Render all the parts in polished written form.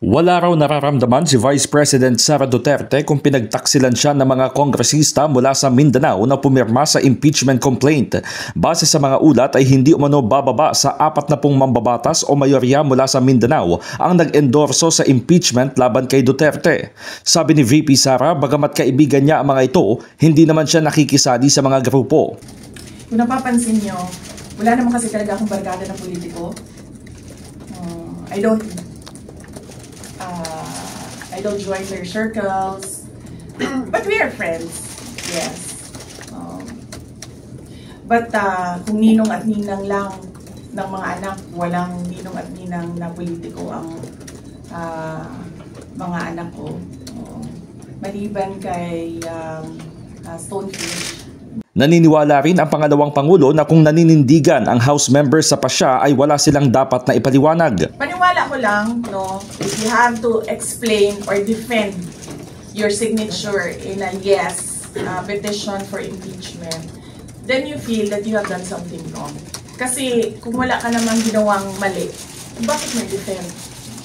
Wala raw nararamdaman si Vice President Sara Duterte kung pinagtaksilan siya ng mga kongresista mula sa Mindanao na pumirma sa impeachment complaint. Base sa mga ulat ay hindi umano bababa sa 40 mambabatas o mayorya mula sa Mindanao ang nag-endorso sa impeachment laban kay Duterte. Sabi ni VP Sara, bagamat kaibigan niya ang mga ito, hindi naman siya nakikisali sa mga grupo. Kung napapansin niyo, wala naman kasi talaga akong barkada na politiko. I don't join their circles, but we are friends, yes. But kung ninong at ninang lang ng mga anak, walang ninong at ninang na politiko ang mga anak ko. Maliban kay Stonefish. Naniniwala rin ang pangalawang Pangulo na kung naninindigan ang House members sa pasya ay wala silang dapat na ipaliwanag. Paniwala ko lang, no, if you have to explain or defend your signature in a yes petition for impeachment, then you feel that you have done something wrong. Kasi kung wala ka namang ginawang mali, bakit may defend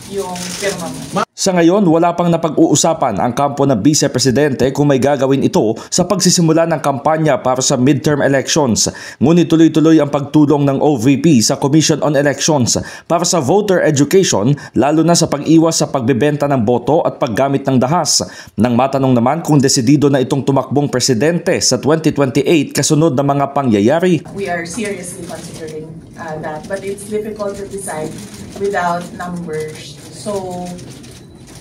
yung pirma mo? Sa ngayon, wala pang napag-uusapan ang kampo ng Vice Presidente kung may gagawin ito sa pagsisimula ng kampanya para sa midterm elections. Ngunit tuloy-tuloy ang pagtulong ng OVP sa Commission on Elections para sa voter education, lalo na sa pag-iwas sa pagbebenta ng boto at paggamit ng dahas. Nang matanong naman kung desidido na itong tumakbong presidente sa 2028 kasunod ng mga pangyayari. We are seriously considering that, but it's difficult to decide without numbers. So,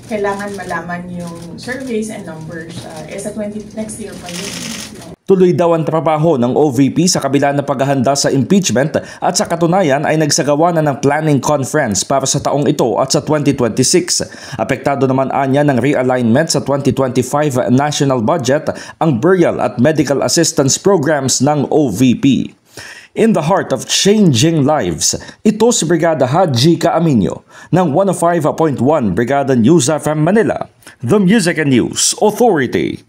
kailangan malaman yung surveys and numbers sa next year pa yun. Tuloy daw ang trabaho ng OVP sa kabila ng paghahanda sa impeachment at sa katunayan ay nagsagawa na ng planning conference para sa taong ito at sa 2026. Apektado naman anya ng realignment sa 2025 national budget ang burial at medical assistance programs ng OVP. In the heart of changing lives, ito si Brigada Haji Caaminio ng 105.1 Brigada News FM Manila, The Music and News Authority.